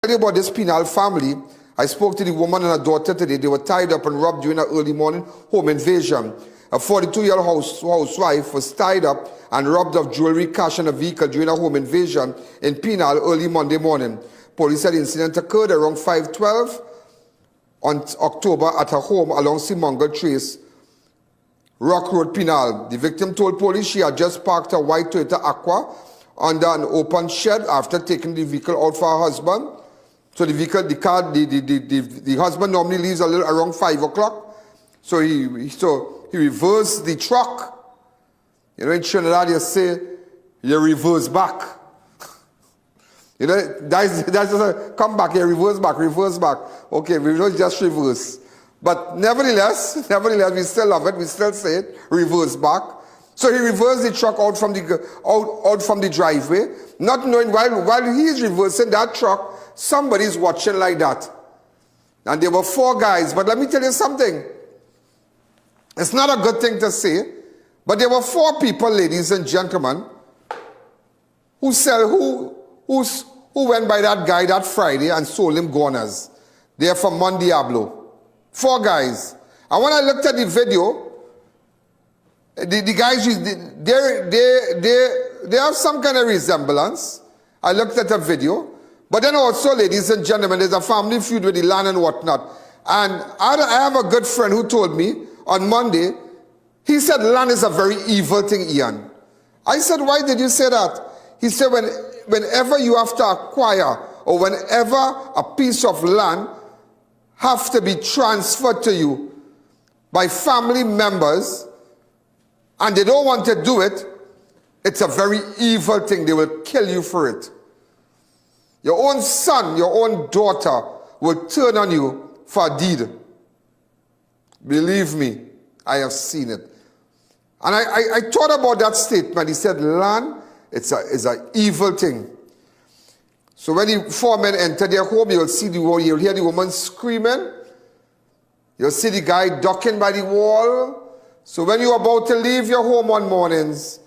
Tell you about this Penal family. I spoke to the woman and her daughter today. They were tied up and robbed during an early morning home invasion. A 42-year-old housewife was tied up and robbed of jewelry, cash, and a vehicle during a home invasion in Penal early Monday morning. Police said the incident occurred around 5:12 on October at her home along Seemungal Trace, Rock Road, Penal. The victim told police she had just parked her white Toyota Aqua under an open shed after taking the vehicle out for her husband. So the husband normally leaves a little around 5 o'clock. So he reversed the truck. You know, in Trinidad you say, you reverse back. You know, that's just a come back, you reverse back. Okay, we don't just reverse. But nevertheless, we still love it, we still say it, reverse back. So he reversed the truck out from the driveway, not knowing while he's reversing that truck, somebody's watching like that. And there were 4 guys, but let me tell you something. It's not a good thing to say, but there were 4 people, ladies and gentlemen, who went by that guy that Friday and sold him guanas. They're from Mon Diablo. 4 guys. And when I looked at the video, the guys, they have some kind of resemblance. I looked at the video. But then also, ladies and gentlemen, there's a family feud with the land and whatnot. And I have a good friend who told me on Monday, he said land is a very evil thing, I.A.N. I said, why did you say that? He said, whenever you have to acquire or whenever a piece of land have to be transferred to you by family members and they don't want to do it, it's a very evil thing. They will kill you for it. Your own son, your own daughter will turn on you for a deed. Believe me, I have seen it. And I thought about that statement. He said, land, it's an evil thing. So when the 4 men enter their home, you'll hear the woman screaming. You'll see the guy ducking by the wall. So when you're about to leave your home on mornings,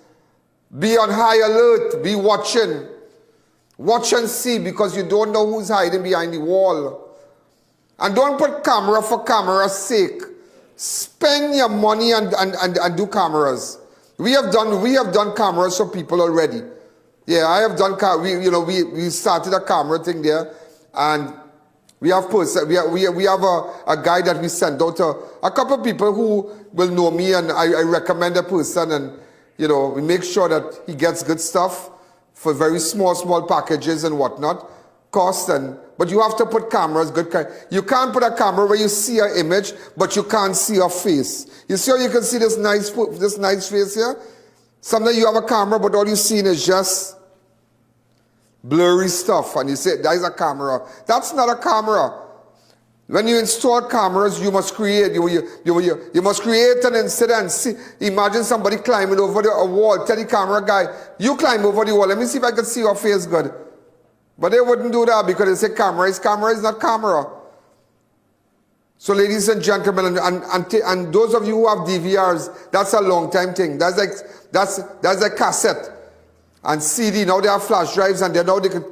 be on high alert, be watching. Watch and see, because you don't know who's hiding behind the wall. And don't put camera for camera's sake. Spend your money and do cameras. We have done cameras for people already. Yeah, I have done we started a camera thing there, and we have a guy that we sent out to a couple of people who will know me, and I recommend a person, and we make sure that he gets good stuff for very small packages and whatnot, but you have to put cameras, you can't put a camera where you see an image, but you can't see her face. You see how you can see this nice face here? Sometimes you have a camera, but all you're seeing is just blurry stuff, and you say, that is a camera. That's not a camera. When you install cameras, you must create. You must create an incident. See, imagine somebody climbing over a wall. Tell the camera guy, you climb over the wall. Let me see if I can see your face good. But they wouldn't do that because they say camera is not camera. So ladies and gentlemen, and those of you who have DVRs, that's a long time thing. That's a cassette. And CD, now they have flash drives, and now they can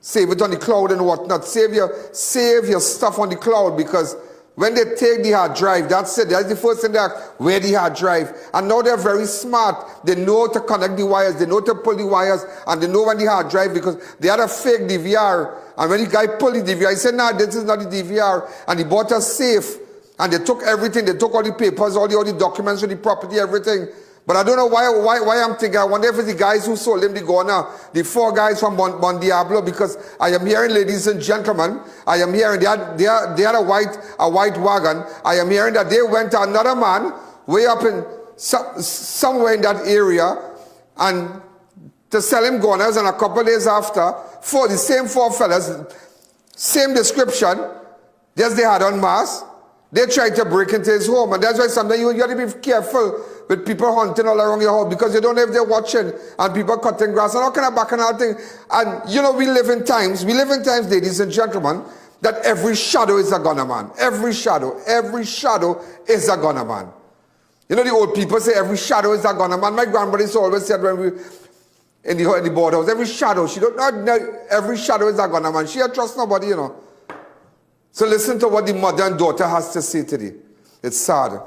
save it on the cloud and whatnot. Save your stuff on the cloud, because when they take the hard drive, that's it. That's the first thing they ask, where the hard drive. And now they're very smart. They know to connect the wires, they know to pull the wires, and they know when the hard drive, because they had a fake DVR. And when the guy pulled the DVR, he said, nah, this is not the DVR. And he bought a safe, and they took everything. They took all the papers, all the documents with the property, everything. But I don't know why I'm thinking. I wonder if it's the guys who sold him the gun, the 4 guys from Mon Diablo, because I am hearing, ladies and gentlemen, I am hearing they had a white wagon. I am hearing that they went to another man way up in somewhere in that area and to sell him gunners, and a couple of days after, the same 4 fellas, same description, just they had on mask. They tried to break into his home, and that's why sometimes you have to be careful with people hunting all around your house, because you don't know if they're watching, and people cutting grass and all kind of bacchanal thing. And we live in times, ladies and gentlemen, that every shadow is a gunner man. Every shadow is a gunner man. The old people say every shadow is a gunner man. My grandmother always said in the boardhouse. Every shadow, she don't not every shadow is a gunner man. She don't trust nobody, you know. So listen to what the mother and daughter has to say today. It's sad.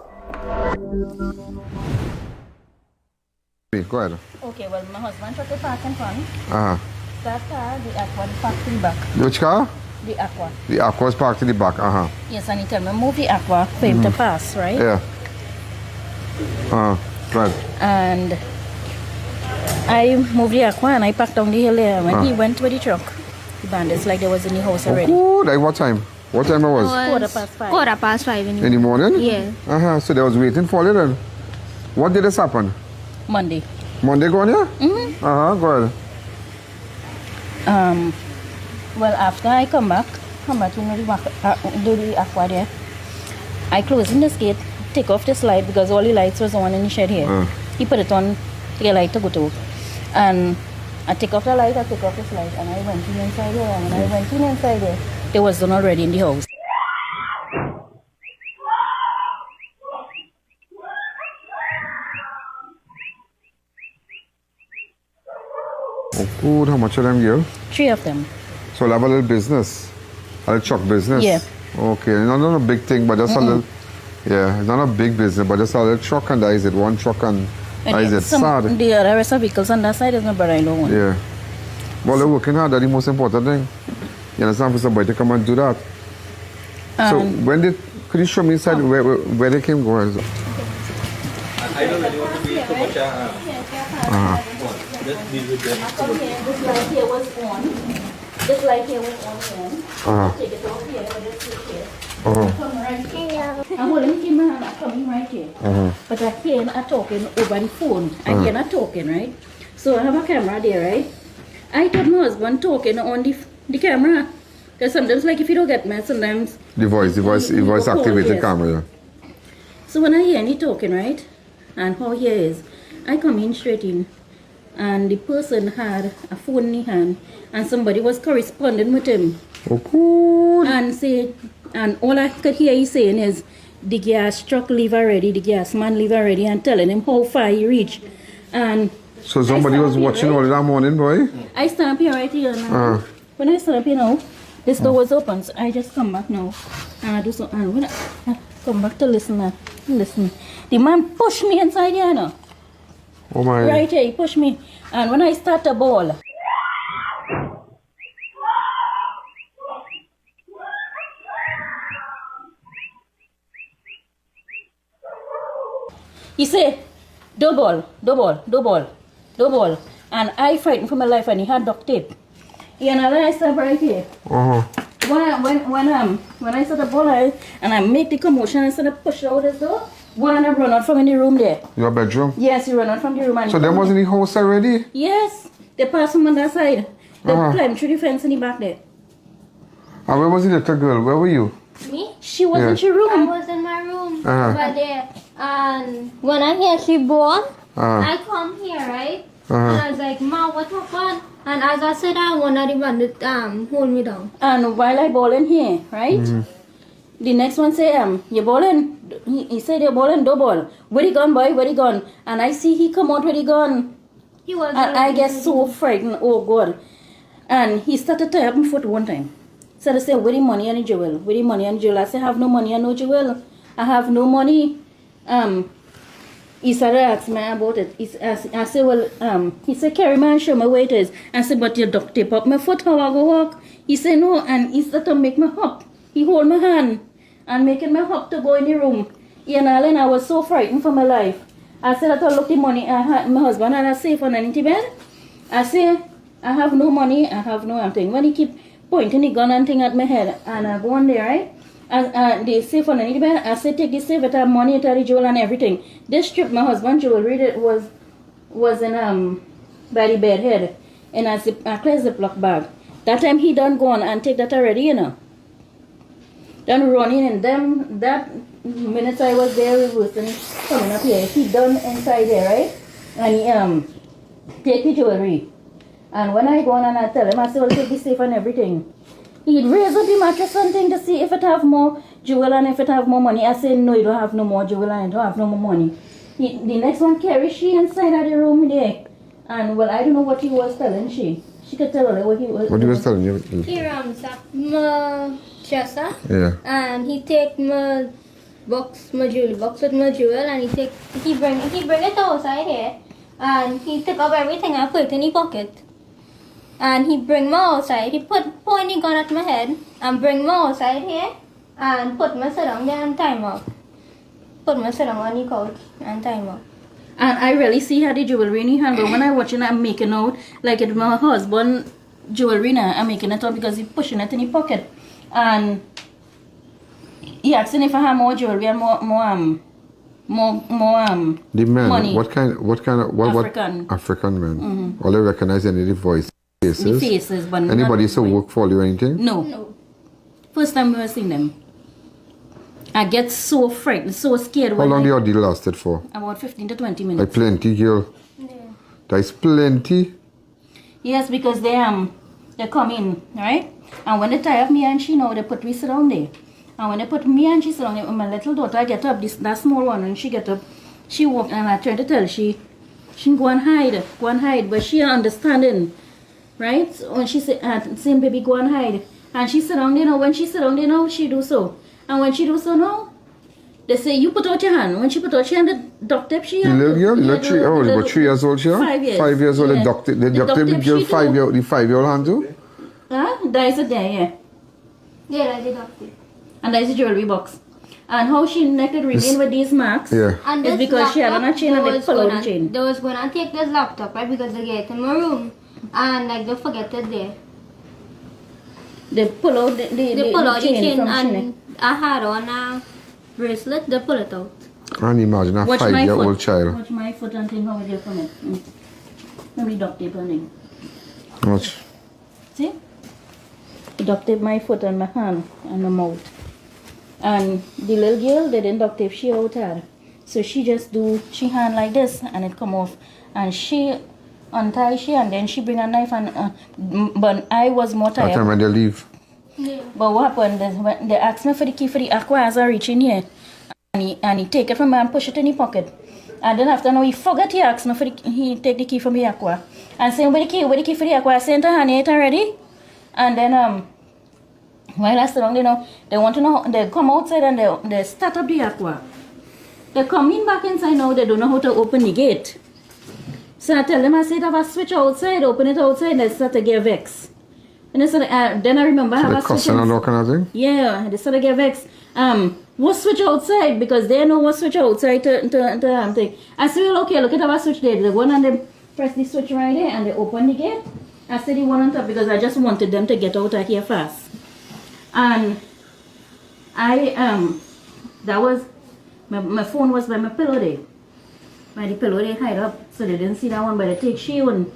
Go ahead. Okay, well, my husband took the park in front. Uh-huh. That car, the Aqua, parked in the back. Which car? The Aqua. The Aqua is parked in the back, uh-huh. Yes, and he told me move the Aqua for him to pass, right? Yeah. Right. And I moved the Aqua and I parked down the hill there. When he went with the truck, the bandits like they was in the house already. Oh, like what time? What time it was? 5:15. 5:15 In the morning? Yeah. Uh-huh. So they was waiting for you then. What did this happen? Monday. Monday gone, yeah? Mm-hmm. Uh-huh, go ahead. Well, after I come back to do the Aqua there, I close in this gate, take off this light because all the lights was on in the shed here. He put it on to get light to go to work. And I take off the light, I take off this light, and I went in inside there. And when I went in inside there, they was done already in the house. Oh, good. How much of them give? 3 of them. So, have a little business, a little truck business. Yeah. Okay, not a big thing, but just a little. Yeah, it's not a big business, but just a little truck and that is it. One truck and that is it. Sad. The other rest of vehicles on that side is my brother-in-law one. Yeah. Well, they're working hard. That's the most important thing. You understand? For somebody to come and do that. So, could you show me inside where they came going? I don't really want to be too much. This light here was on. This light here was on. Take it off here. Just sit here. Come right here. I'm holding it in my hand. I'm coming right here. But I hear not talking over the phone. I hear not talking, right? So I have a camera there, right? I thought my husband talking on the camera. Because sometimes, like if you don't get me, sometimes The voice activated camera. Yeah. So when I hear any talking, right, and how he is, I come in straight in, and the person had a phone in his hand, and somebody was corresponding with him. Oh, good. And all I could hear he saying is, the gas truck leave already, the gas man leave already, and telling him how far he reached. And So somebody was watching all that morning, boy? I stand up here right here now. When I stand up here now, this door was open, so I just come back now. And I do so, and when I come back to listen. The man pushed me inside here now. Oh my. Right here, he pushed me. And when I start to bawl, he said, double. And I frightened for my life, and he had duct tape. And then I stop right here. When I start to bawl and I make the commotion, I start to push out this door. One and I run out from in the room there. Your bedroom? Yes, you run out from the room. And So them was in the house already? Yes, they passed from on that side. They climbed through the fence in the back there. And where was the little girl? Where were you? Me? She was Yeah. in her room. I was in my room over there. And when I hear she born, I come here, right? And I was like, Ma, what happened? And as I said, I one of the bandits hold me down. And while I ball in here, right? The next one say, you balling? He said, you're balling, double. Where the gun, boy? Where the gun? And I see he come out with the gun. He was. And I get so frightened, oh God. And he started to help me foot one time. So I said, where the money and the jewel? Where the money and the jewel? I said, I have no money and no jewel. I have no money. He started asking me about it. I said, well, he said, carry me and show me where it is. I said, but you duct tape up my foot, how I go walk? He said, no, and he started to make me hop. He hold my hand and making me hop to go in the room. And I was so frightened for my life. I said, I thought, look, the money, my husband had a safe on an bed. I said, I have no money, I have no thing. When he keep pointing the gun and thing at my head, and I go on there, right? And the safe on the bed, I said, take the safe, it have money, it have the jewel and everything. This strip, my husband's jewelry, it was in, by the bed head. And I closed the block bag. That time he done gone and take that already, you know. Done running and them, that minutes I was there reversing, coming up here, he done inside there, right? And he take the jewelry. And when I go on and I tell him, I say, well, take the safe and everything. He'd raise up the mattress and thing to see if it have more jewel and if it have more money. I say, no, you don't have no more jewel and you don't have no more money. The next one carry she inside of the room there. And well, I don't know what he was telling she. She could tell her what he was. What he was telling you? He up my dresser. Yeah. And he take my box, my jewelry box with my jewel, and he bring it outside here, and he took up everything I put in his pocket. And he bring me outside. He point the gun at my head and bring me outside here and put me sit down there and time up. Put me sit down on the couch and time up. And I really see how the jewelry in her hand, but when I watching it, I'm making out like it's my husband jewelry now. I'm making it out because he's pushing it in his pocket. And he asking if I have more jewelry and more The man, money. what kind of African. African man? All I recognize any of the voice faces. The faces, but Anybody used to not- work for you or anything? No. First time we ever seen them. I get so frightened, so scared. How when long the ordeal lasted for? About 15 to 20 Like minutes. plenty, girl. Yeah. That's plenty. Yes, because they come in, right? And when they tie up me and she now, they put me sit down there. And when they put me and she sit down there, my little daughter get up, that small one, and she get up, she walk, and I try to tell she go and hide, but she understanding, right? So when she say, same baby, go and hide, and she sit down there now. When she sit down there now, she do so, and when she do so now, they say you put out your hand. When she put out her hand, the duct tape she The have. little girl, Yeah, not 3 hours, but 3 years old she have? 5 years. 5 years old, Yeah. the duct tape, the The duct tape, duct the tape girl she do. the 5-year-old hand too? That is it there, yeah. Yeah, that's the doctor. And that is the jewelry box. And how she connected ringing with these marks Yeah. And is this because she had on a laptop, chain and they was pull out the gonna- chain. They was gonna take this laptop, right? Because they get it in my room. And like they forget it there. They pull out They pull out the chain from and Shine. I had on a bracelet, they pull it out. And imagine a Watch my 5-year-old foot. child. Watch my foot and think how it is from it. Let me duct tape on it. Watch. See? Duct tape my foot and my hand and my mouth. And the little girl, they didn't duct tape she out her. So she just do, she hand like this and it come off. And she untie she and then she bring a knife and, but I was more That time tired. when they leave. Yeah. But what happened is when they asked me for the key for the aqua as I reach in here. And he take it from me and push it in his pocket. And then after now he forgot he asked me for he take the key from the aqua. And saying where the key for the aqua, I sent her honey it already. And then while I sit down, they want to know, they come outside and they start up the aqua. They come in back inside now, they don't know how to open the gate. So I tell them, I said, have a switch outside, open it outside, and they start to get vexed. And they said, then I remember I So have they a switch cussing and all kind of thing? yeah, they started to get vexed. What switch outside? Because they know what switch outside to take. I said, well, okay, look at our switch there. They go and they press the switch right there and they open the gate. I said the one on top because I just wanted them to get out of here fast. And that was, my phone was by my pillow there. By the pillow they hide up, so they didn't see that one, but they take she one.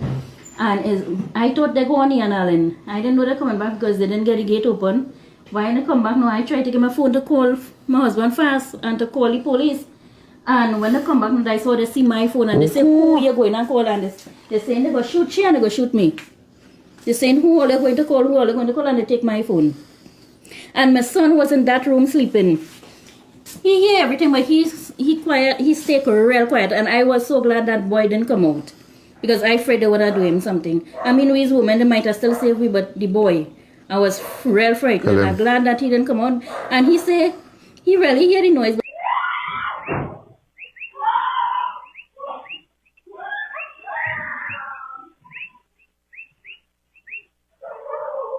And I thought they go on the Allen. I didn't know they're coming back because they didn't get the gate open. Why they come back now? I tried to get my phone to call my husband fast and to call the police. And when they come back, I saw they see my phone and they say, who you going and call? And they're saying they go shoot she and they go shoot me. They're saying who are they going to call, who are they going to call, and they take my phone. And my son was in that room sleeping. He hear everything, but he quiet, he stay real quiet. And I was so glad that boy didn't come out. Because I afraid they would have do him something. I mean, with his woman, they might have still saved me, but the boy, I was real frightened. And I'm glad that he didn't come out. And he say, he really hear the noise.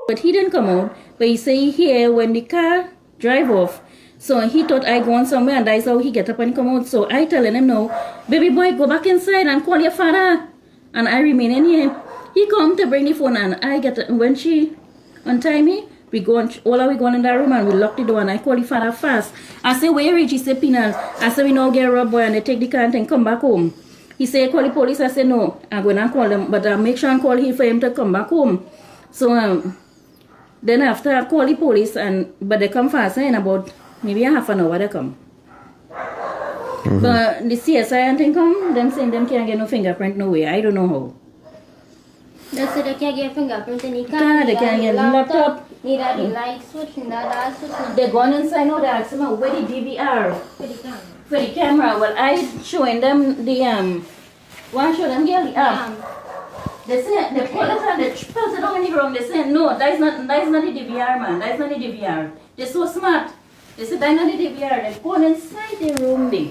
But he didn't come out. But he say he hear when the car drive off. So he thought I go on somewhere and that's how he get up and come out. So I telling him no, baby boy, go back inside and call your father. And I remain in here. He come to bring the phone and I get, when she untie me, we go and, all of we go in that room and we lock the door and I call the father fast. I say, where you reach? He say, Penal. I say, we now get robbed boy and they take the car and come back home. He say, call the police. I say, no, I'm going to call them, but I make sure and call him for him to come back home. So then after I call the police, but they come faster in about maybe a half an hour they come. But the CSI and thing come, them saying them can't get no fingerprint no way. I don't know how. They say they can't get fingerprint in the car. Car, they can't get laptop. Neither the light switch, neither that switch. They gone inside now, they ask them where the DVR For the camera. for the camera. Well, I showing them the Why should them get they say they pull it and they put it on the ground. They say no, that is not the DVR, man. That is not the DVR. They're so smart. They say that is not the DVR. They go inside the room there.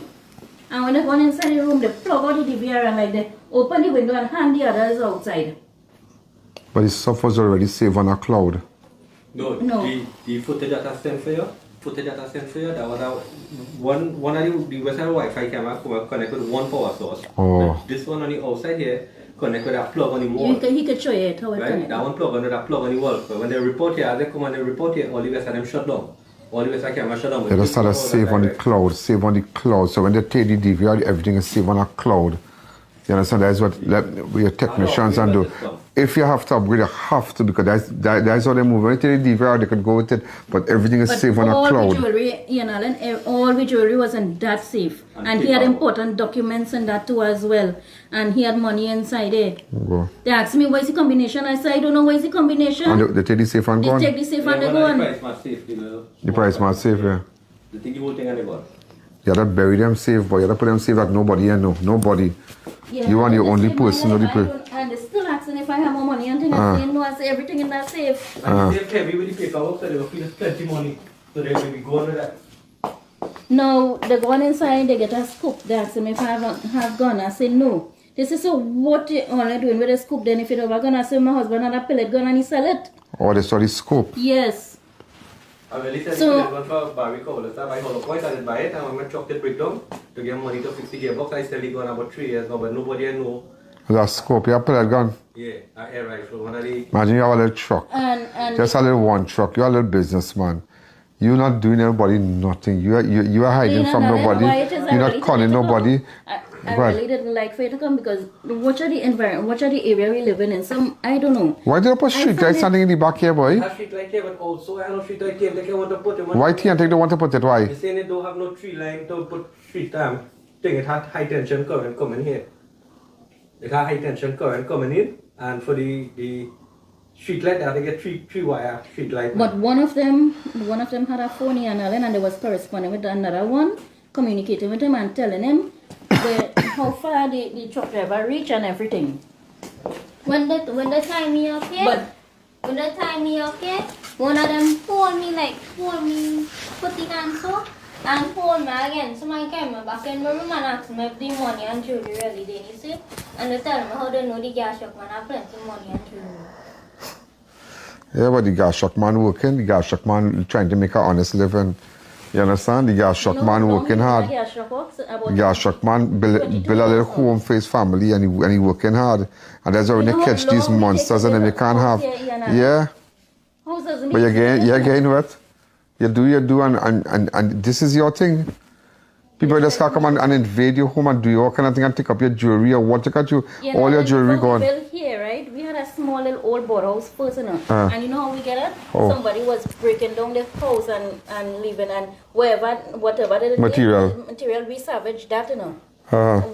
And when they go inside the room, they plug out the DVR and like they open the window and hand the others outside. But the stuff was already saved on a cloud. No. The footage that I sent for you, that was one of the website Wi-Fi camera connect with one power source. Oh. But this one on the outside here connect with that plug on the wall. He could show you how it right? connects. That one plug under that plug on the wall. But when they report here, as they come and they report here, all the website them shut down. All the website camera shut down. They just started save on the cloud, save on the cloud. So when they take the DVR, everything is saved on a cloud. You understand? That's what your technicians and do. If you have to upgrade, you have to, because that's how they move. When you take the DVR, they can go with it, but everything is saved on a cloud. All the jewelry, Alan, all the jewelry was in that safe. And he had important documents in that too as well. And he had money inside it. Go. They asked me, what is the combination? I said, I don't know what is the combination. And they take the safe and go on? They take the safe and they go on. The price must safe, you know. The price must safe, yeah. They take the whole thing and they go. You gotta bury them safe, but you gotta put them safe that nobody know. Nobody. Yeah, You are the only person. And they still asking if I have more money and things. I say, no, I say everything in that safe. And the safe heavy with the paperwork, so they will feel plenty money. So they will be going with that. No, they go on inside, they get a scoop. They ask me if I have gun. I say, no. They say, so what you only doing with a scoop then if you have a gun? I say, my husband had a pellet gun and he sell it. Oh, they saw the scope. Yes. I really said So- one for Barry Cole. So I hollow point, I did buy it, and when my truck did break down, to get money to fix the gearbox, I still gone about 3 years now, but nobody know. That scope, you have to put that gun. Yeah, an air rifle, one of the... Imagine you have a little truck. And Just a little one truck. You're a little businessman. You're not doing anybody nothing. You are hiding from nobody. You're not calling nobody. I really didn't like for you to come because watch out the environment, watch out the area we live in. Some I don't know. Why do you put street light standing in the back here, I boy? have street light here, but also I have no street light here. They want to put it. Why can't they want to put it? Why? They're saying they don't have no tree line to put street thing. It had high tension current coming here. It had high tension current coming in, and for the street light, they had to get three wire street light. But one of them had a phone in Alan and they was corresponding with another one, communicating with him and telling him how far the truck driver reached and everything. When they tie me up here, one of them hold me, put the hand so, and hold me again. So my camera back in my room and ask me if the money and jewelry really they need it. And they tell me how they know the gas truck man have plenty of money and jewelry. Yeah, but the gas truck man working. The gas truck man trying to make an honest living. You understand? The gas truck man working hard. The gas truck man build a little home for his family and he working hard. And that's why when they catch these monsters and then they can't have. Yeah. But you're getting what? You do and this is your thing. People just can't come and invade your home and do your kind of thing and take up your jewelry or what. Look at you, all your jewelry gone. Here, right? We had a small little old boardhouse first, you know. And you know how we get it? Oh. Somebody was breaking down the house and leaving and whatever the material we savaged that, you know.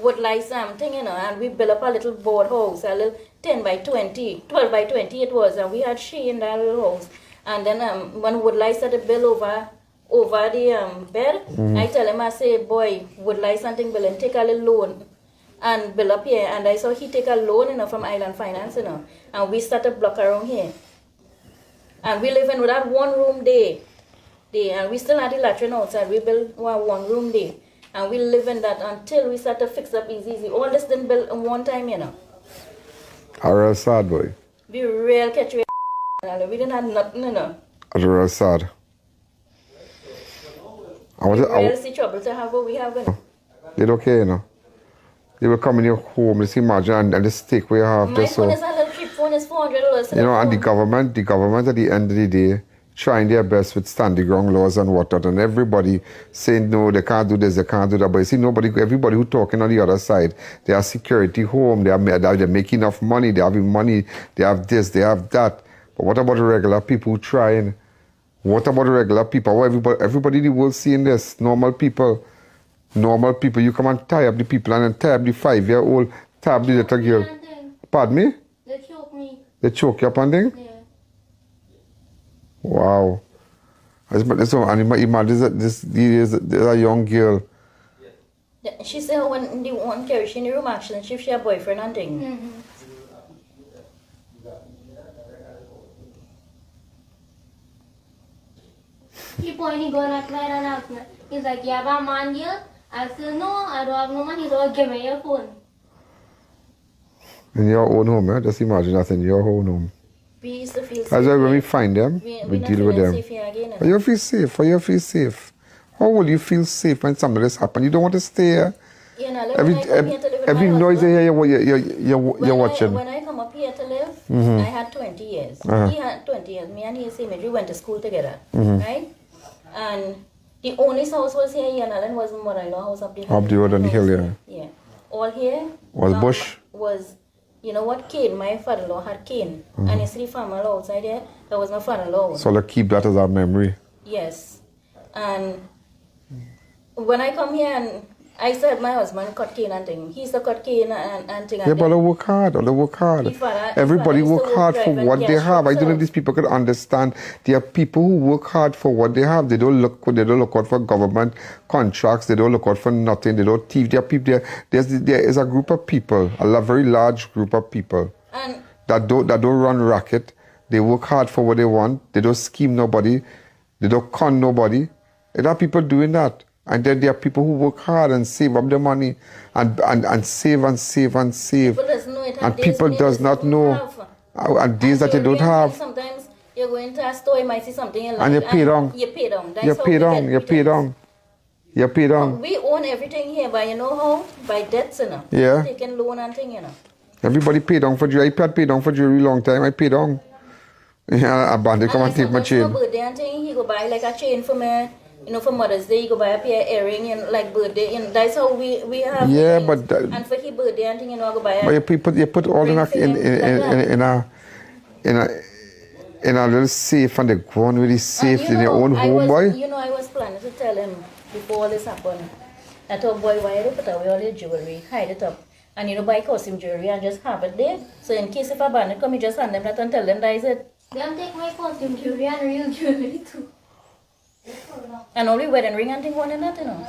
Wood like something, you know, and we built up a little board house, a little 10 by 20, 12 by 20 it was, and we had she in that little house. And then when wood lights started build over the bed, I tell him, I say, boy, would like something build and take a little loan and build up here. And I saw he take a loan, you know, from I.A.N Finance, you know, and we started block around here. And we live in with that one room there. And we still had the latrine outside. We built one room there. And we live in that until we start to fix up easy. All this didn't build in one time, you know. A real sad boy. We real catch we didn't have nothing, you know. A real sad. Really see trouble to have what we have, you know. They don't care, you know. They will come in your home, just imagine, and just take what you have. My just phone so. is a little cheap phone, is $400. You know, and the government at the end of the day, trying their best with standing ground laws and whatnot, and everybody saying, no, they can't do this, they can't do that. But you see, everybody who talking on the other side, they have security home, they're making enough money, they have money, they have this, they have that. But what about the regular people who trying? What about the regular people? Everybody in the world seeing this. Normal people. You come and tie up the people and then tie up the 5-year-old, tie up the little girl. Pardon me? They choke me. They choke you up and thing? Yeah. Wow. So, and imagine there's a young girl. She said when they want carry she in the room actually, she have boyfriend and thing. Mm-hmm. He pointed gun at my and asked me. He's like, you have a man here? I said, no, I don't have no man. He's like, give me your phone. In your own home, eh? Just imagine that in your own home. We used to feel safe. As when we find them, we not deal with feeling them. safe here again. But you feel safe. Why you feel safe? How will you feel safe when something like this happen? You don't want to stay here. You know, like when I come here to live with Every my noise husband, you're watching. When I come up here to live, I had 20 years. He had 20 years. Me and he same age. We went to school together, right? And the only house was here in Allen was mother-in-law house up the hill. Up the road on the hill, yeah. Yeah. All here Was bush? Was, you know what, cane. My father-in-law had cane. And you see the farmer outside there, that was my father-in-law. So let's keep that as our memory. Yes. And when I come here and I said my husband cut cane and thing. He used to cut cane and thing. Yeah, but they work hard. They work hard. Everybody work hard for what they have. I don't know if these people could understand. There are people who work hard for what they have. They don't look out for government contracts. They don't look out for nothing. They don't thief. There are people. There is a group of people, a very large group of people and that don't run racket. They work hard for what they want. They don't scheme nobody. They don't con nobody. There are people doing that. And then there are people who work hard and save up their money and save and save and save. People doesn't know it. And people does not know. And days that they don't have. Sometimes you're going to a store, you might see something you like. And you pay down. You pay down. That's You how pay we down. get You pay down. You pay down. We own everything here, but you know how? By debts, you know. Yeah. Taking loan and thing, you know. Everybody pay down for jewelry. I paid down for jewelry long time. I pay down. Yeah, a bandit come and take my chain. For birthday and thing, he go buy like a chain for me. You know, for Mother's Day, you go buy a pair of earring and like birthday. You know, that's how we have. Yeah, things. but and for his birthday and thing, you know, I go buy. But you put all in a little safe and they go on with the safe in your own home, boy. You know, I was planning to tell him before all this happened. I thought, boy, why you put away all your jewelry, hide it up, and you know, buy costume jewelry and just have it there. So in case if a bandit come, you just hand them that and tell them that is it. Them take my costume jewelry and real jewelry too. And only wedding ring and thing one and that, you know.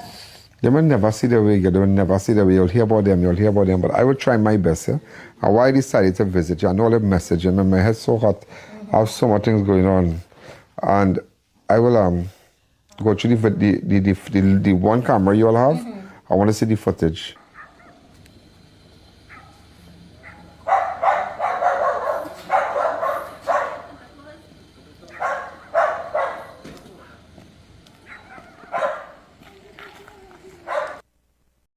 You will never see the way. You will never see the way. You'll hear about them. You'll hear about them. But I will try my best. Yeah? And why I decided to visit you, I know the message. And my head's so hot. I have so much things going on. And I will go through the one camera you all have. I want to see the footage.